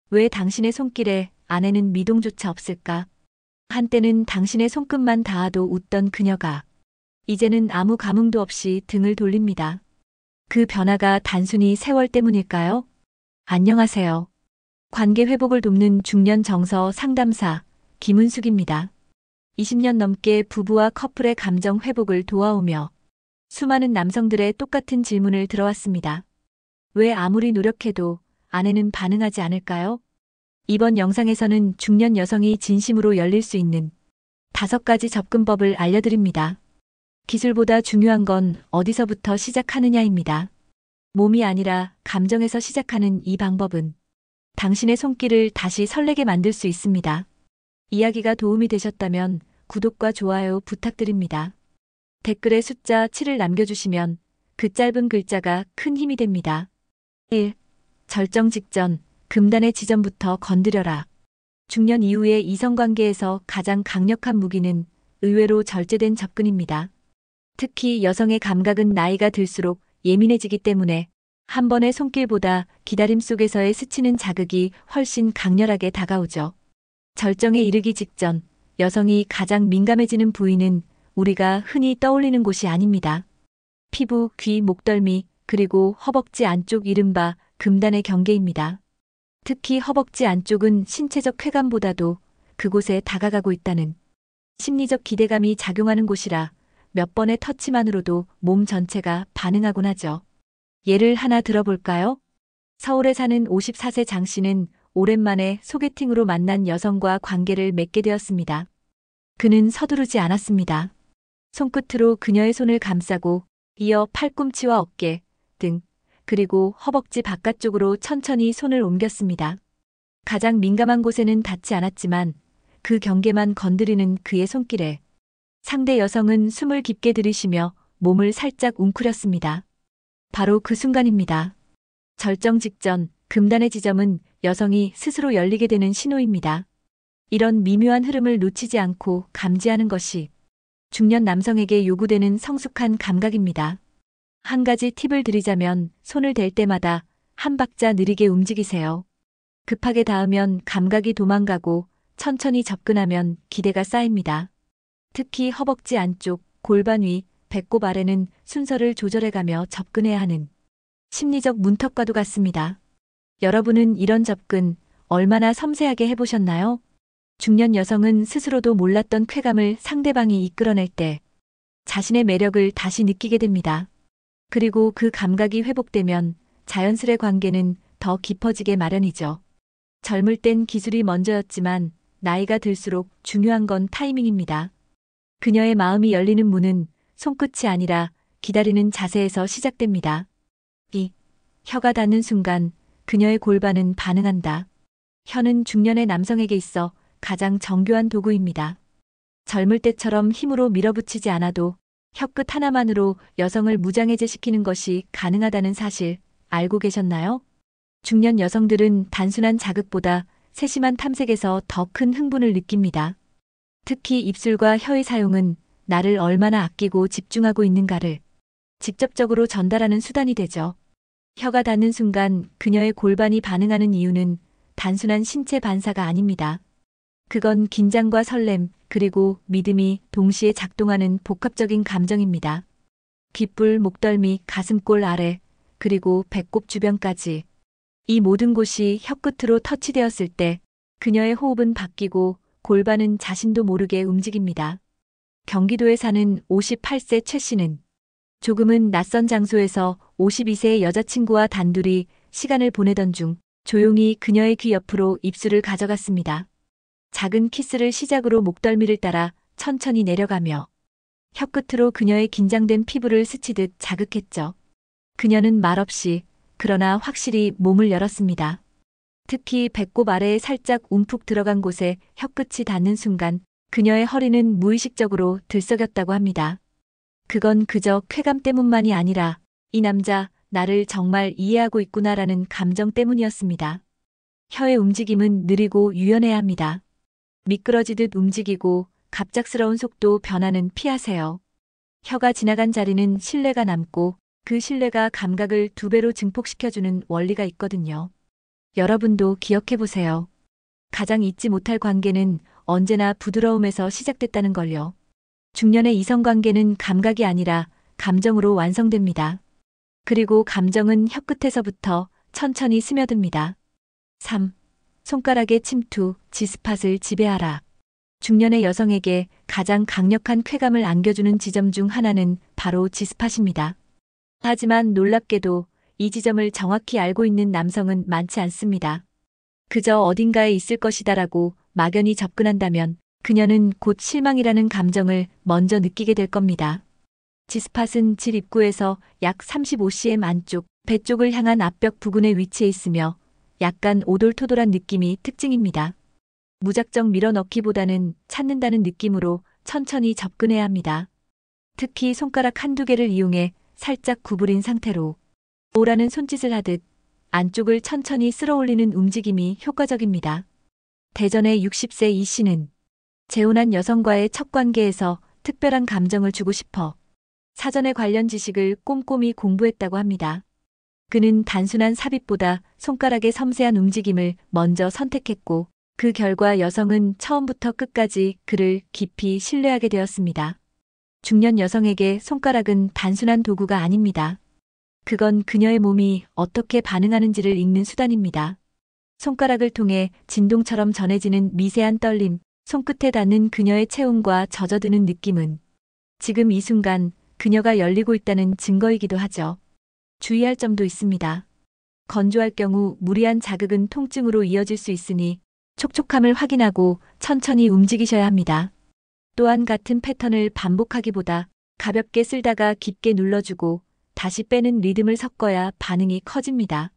왜 당신의 손길에 아내는 미동조차 없을까? 한때는 당신의 손끝만 닿아도 웃던 그녀가 이제는 아무 감흥도 없이 등을 돌립니다. 그 변화가 단순히 세월 때문일까요? 안녕하세요. 관계 회복을 돕는 중년 정서 상담사 김은숙입니다. 20년 넘게 부부와 커플의 감정 회복을 도와오며 수많은 남성들의 똑같은 질문을 들어왔습니다. 왜 아무리 노력해도 아내는 반응하지 않을까요? 이번 영상에서는 중년 여성이 진심으로 열릴 수 있는 5가지 접근법을 알려드립니다. 기술보다 중요한 건 어디서부터 시작하느냐입니다. 몸이 아니라 감정에서 시작하는 이 방법은 당신의 손길을 다시 설레게 만들 수 있습니다. 이야기가 도움이 되셨다면 구독과 좋아요 부탁드립니다. 댓글에 숫자 7을 남겨주시면 그 짧은 글자가 큰 힘이 됩니다. 1. 절정 직전, 금단의 지점부터 건드려라. 중년 이후의 이성관계에서 가장 강력한 무기는 의외로 절제된 접근입니다. 특히 여성의 감각은 나이가 들수록 예민해지기 때문에 한 번의 손길보다 기다림 속에서의 스치는 자극이 훨씬 강렬하게 다가오죠. 절정에 이르기 직전 여성이 가장 민감해지는 부위는 우리가 흔히 떠올리는 곳이 아닙니다. 피부, 귀, 목덜미, 그리고 허벅지 안쪽 이른바 금단의 경계입니다. 특히 허벅지 안쪽은 신체적 쾌감보다도 그곳에 다가가고 있다는 심리적 기대감이 작용하는 곳이라 몇 번의 터치만으로도 몸 전체가 반응하곤 하죠. 예를 하나 들어볼까요? 서울에 사는 54세 장 씨는 오랜만에 소개팅으로 만난 여성과 관계를 맺게 되었습니다. 그는 서두르지 않았습니다. 손끝으로 그녀의 손을 감싸고 이어 팔꿈치와 어깨, 등, 그리고 허벅지 바깥쪽으로 천천히 손을 옮겼습니다. 가장 민감한 곳에는 닿지 않았지만 그 경계만 건드리는 그의 손길에 상대 여성은 숨을 깊게 들이쉬며 몸을 살짝 웅크렸습니다. 바로 그 순간입니다. 절정 직전, 금단의 지점은 여성이 스스로 열리게 되는 신호입니다. 이런 미묘한 흐름을 놓치지 않고 감지하는 것이 중년 남성에게 요구되는 성숙한 감각입니다. 한 가지 팁을 드리자면 손을 댈 때마다 한 박자 느리게 움직이세요. 급하게 닿으면 감각이 도망가고 천천히 접근하면 기대가 쌓입니다. 특히 허벅지 안쪽, 골반 위, 배꼽 아래는 순서를 조절해가며 접근해야 하는 심리적 문턱과도 같습니다. 여러분은 이런 접근 얼마나 섬세하게 해보셨나요? 중년 여성은 스스로도 몰랐던 쾌감을 상대방이 이끌어낼 때 자신의 매력을 다시 느끼게 됩니다. 그리고 그 감각이 회복되면 자연스레 관계는 더 깊어지게 마련이죠. 젊을 땐 기술이 먼저였지만 나이가 들수록 중요한 건 타이밍입니다. 그녀의 마음이 열리는 문은 손끝이 아니라 기다리는 자세에서 시작됩니다. 2. 혀가 닿는 순간 그녀의 골반은 반응한다. 혀는 중년의 남성에게 있어 가장 정교한 도구입니다. 젊을 때처럼 힘으로 밀어붙이지 않아도 혀끝 하나만으로 여성을 무장해제시키는 것이 가능하다는 사실 알고 계셨나요? 중년 여성들은 단순한 자극보다 세심한 탐색에서 더 큰 흥분을 느낍니다. 특히 입술과 혀의 사용은 나를 얼마나 아끼고 집중하고 있는가를 직접적으로 전달하는 수단이 되죠. 혀가 닿는 순간 그녀의 골반이 반응하는 이유는 단순한 신체 반사가 아닙니다. 그건 긴장과 설렘, 그리고 믿음이 동시에 작동하는 복합적인 감정입니다. 귓불, 목덜미, 가슴골 아래, 그리고 배꼽 주변까지 이 모든 곳이 혀끝으로 터치되었을 때 그녀의 호흡은 바뀌고 골반은 자신도 모르게 움직입니다. 경기도에 사는 58세 최 씨는 조금은 낯선 장소에서 52세의 여자친구와 단둘이 시간을 보내던 중 조용히 그녀의 귀 옆으로 입술을 가져갔습니다. 작은 키스를 시작으로 목덜미를 따라 천천히 내려가며 혀끝으로 그녀의 긴장된 피부를 스치듯 자극했죠. 그녀는 말없이 그러나 확실히 몸을 열었습니다. 특히 배꼽 아래에 살짝 움푹 들어간 곳에 혀끝이 닿는 순간 그녀의 허리는 무의식적으로 들썩였다고 합니다. 그건 그저 쾌감 때문만이 아니라 이 남자 나를 정말 이해하고 있구나라는 감정 때문이었습니다. 혀의 움직임은 느리고 유연해야 합니다. 미끄러지듯 움직이고 갑작스러운 속도 변화는 피하세요. 혀가 지나간 자리는 신뢰가 남고 그 신뢰가 감각을 2배로 증폭시켜주는 원리가 있거든요. 여러분도 기억해 보세요. 가장 잊지 못할 관계는 언제나 부드러움에서 시작됐다는 걸요. 중년의 이성관계는 감각이 아니라 감정으로 완성됩니다. 그리고 감정은 혀끝에서부터 천천히 스며듭니다. 3. 손가락의 침투, 지스팟을 지배하라. 중년의 여성에게 가장 강력한 쾌감을 안겨주는 지점 중 하나는 바로 지스팟입니다. 하지만 놀랍게도 이 지점을 정확히 알고 있는 남성은 많지 않습니다. 그저 어딘가에 있을 것이다라고 막연히 접근한다면 그녀는 곧 실망이라는 감정을 먼저 느끼게 될 겁니다. 지스팟은 질 입구에서 약 35cm 안쪽, 배 쪽을 향한 앞벽 부근에 위치해 있으며 약간 오돌토돌한 느낌이 특징입니다. 무작정 밀어넣기보다는 찾는다는 느낌으로 천천히 접근해야 합니다. 특히 손가락 한두 개를 이용해 살짝 구부린 상태로 오라는 손짓을 하듯 안쪽을 천천히 쓸어올리는 움직임이 효과적입니다. 대전의 60세 이 씨는 재혼한 여성과의 첫 관계에서 특별한 감정을 주고 싶어 사전에 관련 지식을 꼼꼼히 공부했다고 합니다. 그는 단순한 삽입보다 손가락의 섬세한 움직임을 먼저 선택했고 그 결과 여성은 처음부터 끝까지 그를 깊이 신뢰하게 되었습니다. 중년 여성에게 손가락은 단순한 도구가 아닙니다. 그건 그녀의 몸이 어떻게 반응하는지를 읽는 수단입니다. 손가락을 통해 진동처럼 전해지는 미세한 떨림, 손끝에 닿는 그녀의 체온과 젖어드는 느낌은 지금 이 순간 그녀가 열리고 있다는 증거이기도 하죠. 주의할 점도 있습니다. 건조할 경우 무리한 자극은 통증으로 이어질 수 있으니 촉촉함을 확인하고 천천히 움직이셔야 합니다. 또한 같은 패턴을 반복하기보다 가볍게 쓸다가 깊게 눌러주고 다시 빼는 리듬을 섞어야 반응이 커집니다.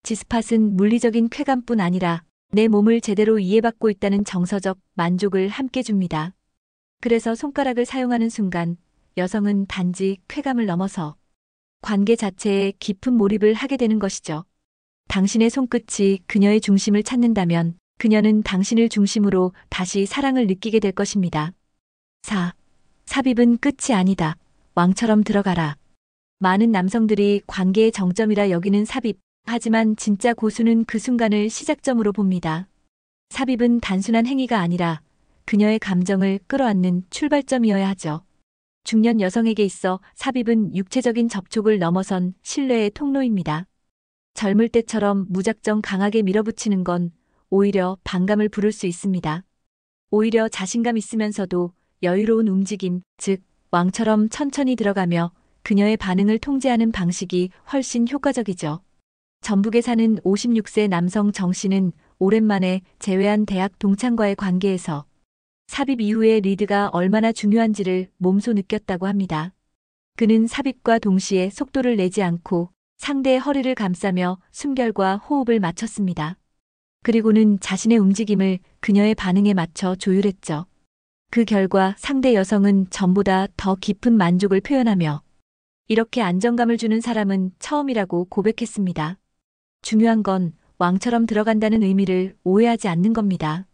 지스팟은 물리적인 쾌감뿐 아니라 내 몸을 제대로 이해받고 있다는 정서적 만족을 함께 줍니다. 그래서 손가락을 사용하는 순간 여성은 단지 쾌감을 넘어서 관계 자체에 깊은 몰입을 하게 되는 것이죠. 당신의 손끝이 그녀의 중심을 찾는다면 그녀는 당신을 중심으로 다시 사랑을 느끼게 될 것입니다. 4. 삽입은 끝이 아니다. 왕처럼 들어가라. 많은 남성들이 관계의 정점이라 여기는 삽입, 하지만 진짜 고수는 그 순간을 시작점으로 봅니다. 삽입은 단순한 행위가 아니라 그녀의 감정을 끌어안는 출발점이어야 하죠. 중년 여성에게 있어 삽입은 육체적인 접촉을 넘어선 신뢰의 통로입니다. 젊을 때처럼 무작정 강하게 밀어붙이는 건 오히려 반감을 부를 수 있습니다. 오히려 자신감 있으면서도 여유로운 움직임, 즉 왕처럼 천천히 들어가며 그녀의 반응을 통제하는 방식이 훨씬 효과적이죠. 전북에 사는 56세 남성 정 씨는 오랜만에 재회한 대학 동창과의 관계에서 삽입 이후의 리드가 얼마나 중요한지를 몸소 느꼈다고 합니다. 그는 삽입과 동시에 속도를 내지 않고 상대의 허리를 감싸며 숨결과 호흡을 맞췄습니다. 그리고는 자신의 움직임을 그녀의 반응에 맞춰 조율했죠. 그 결과 상대 여성은 전보다 더 깊은 만족을 표현하며 이렇게 안정감을 주는 사람은 처음이라고 고백했습니다. 중요한 건 왕처럼 들어간다는 의미를 오해하지 않는 겁니다.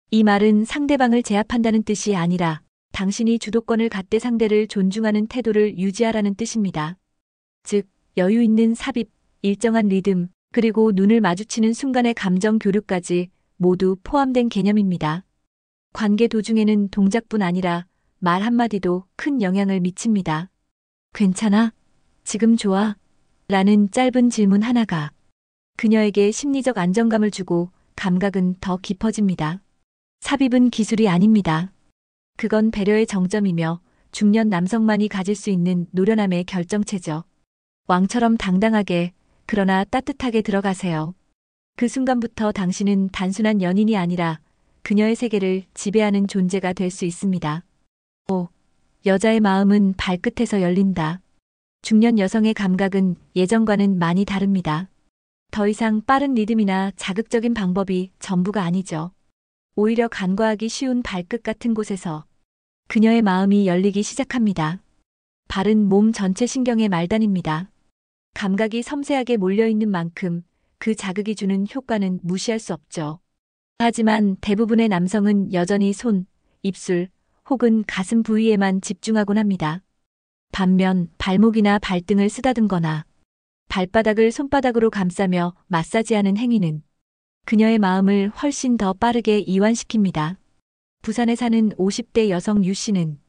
이 말은 상대방을 제압한다는 뜻이 아니라 당신이 주도권을 갖되 상대를 존중하는 태도를 유지하라는 뜻입니다. 즉, 여유 있는 삽입, 일정한 리듬, 그리고 눈을 마주치는 순간의 감정 교류까지 모두 포함된 개념입니다. 관계 도중에는 동작뿐 아니라 말 한마디도 큰 영향을 미칩니다. 괜찮아? 지금 좋아? 라는 짧은 질문 하나가 그녀에게 심리적 안정감을 주고 감각은 더 깊어집니다. 삽입은 기술이 아닙니다. 그건 배려의 정점이며 중년 남성만이 가질 수 있는 노련함의 결정체죠. 왕처럼 당당하게 그러나 따뜻하게 들어가세요. 그 순간부터 당신은 단순한 연인이 아니라 그녀의 세계를 지배하는 존재가 될 수 있습니다. 5. 여자의 마음은 발끝에서 열린다. 중년 여성의 감각은 예전과는 많이 다릅니다. 더 이상 빠른 리듬이나 자극적인 방법이 전부가 아니죠. 오히려 간과하기 쉬운 발끝 같은 곳에서 그녀의 마음이 열리기 시작합니다. 발은 몸 전체 신경의 말단입니다. 감각이 섬세하게 몰려있는 만큼 그 자극이 주는 효과는 무시할 수 없죠. 하지만 대부분의 남성은 여전히 손, 입술 혹은 가슴 부위에만 집중하곤 합니다. 반면 발목이나 발등을 쓰다듬거나 발바닥을 손바닥으로 감싸며 마사지하는 행위는 그녀의 마음을 훨씬 더 빠르게 이완시킵니다. 부산에 사는 50대 여성 유 씨는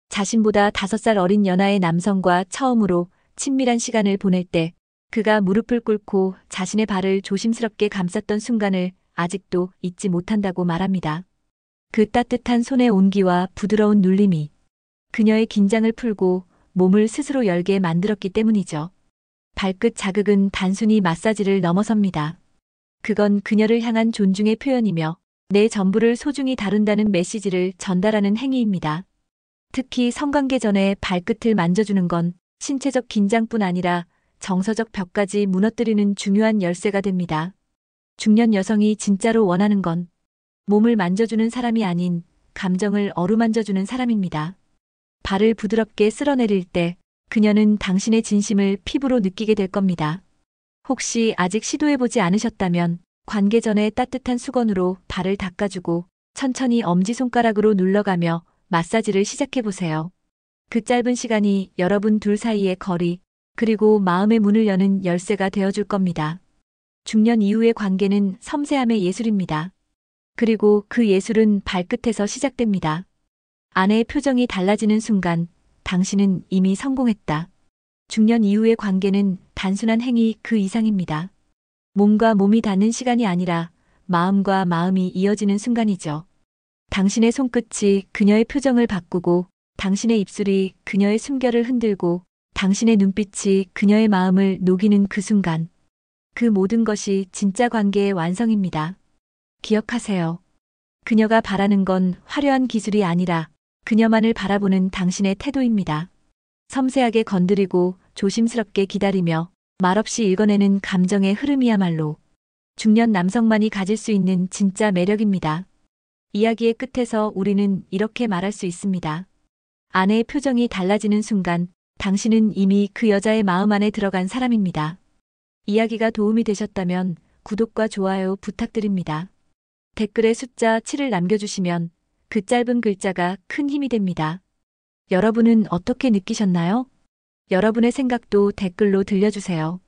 자신보다 5살 어린 연하의 남성과 처음으로 친밀한 시간을 보낼 때 그가 무릎을 꿇고 자신의 발을 조심스럽게 감쌌던 순간을 아직도 잊지 못한다고 말합니다. 그 따뜻한 손의 온기와 부드러운 눌림이 그녀의 긴장을 풀고 몸을 스스로 열게 만들었기 때문이죠. 발끝 자극은 단순히 마사지를 넘어섭니다. 그건 그녀를 향한 존중의 표현이며 내 전부를 소중히 다룬다는 메시지를 전달하는 행위입니다. 특히 성관계 전에 발끝을 만져주는 건 신체적 긴장뿐 아니라 정서적 벽까지 무너뜨리는 중요한 열쇠가 됩니다. 중년 여성이 진짜로 원하는 건 몸을 만져주는 사람이 아닌 감정을 어루만져주는 사람입니다. 발을 부드럽게 쓸어내릴 때 그녀는 당신의 진심을 피부로 느끼게 될 겁니다. 혹시 아직 시도해보지 않으셨다면 관계 전에 따뜻한 수건으로 발을 닦아주고 천천히 엄지손가락으로 눌러가며 마사지를 시작해보세요. 그 짧은 시간이 여러분 둘 사이의 거리, 그리고 마음의 문을 여는 열쇠가 되어줄 겁니다. 중년 이후의 관계는 섬세함의 예술입니다. 그리고 그 예술은 발끝에서 시작됩니다. 아내의 표정이 달라지는 순간 당신은 이미 성공했다. 중년 이후의 관계는 단순한 행위 그 이상입니다. 몸과 몸이 닿는 시간이 아니라 마음과 마음이 이어지는 순간이죠. 당신의 손끝이 그녀의 표정을 바꾸고 당신의 입술이 그녀의 숨결을 흔들고 당신의 눈빛이 그녀의 마음을 녹이는 그 순간. 그 모든 것이 진짜 관계의 완성입니다. 기억하세요. 그녀가 바라는 건 화려한 기술이 아니라 그녀만을 바라보는 당신의 태도입니다. 섬세하게 건드리고 조심스럽게 기다리며 말없이 읽어내는 감정의 흐름이야말로 중년 남성만이 가질 수 있는 진짜 매력입니다. 이야기의 끝에서 우리는 이렇게 말할 수 있습니다. 아내의 표정이 달라지는 순간 당신은 이미 그 여자의 마음 안에 들어간 사람입니다. 이야기가 도움이 되셨다면 구독과 좋아요 부탁드립니다. 댓글에 숫자 7을 남겨주시면 그 짧은 글자가 큰 힘이 됩니다. 여러분은 어떻게 느끼셨나요? 여러분의 생각도 댓글로 들려주세요.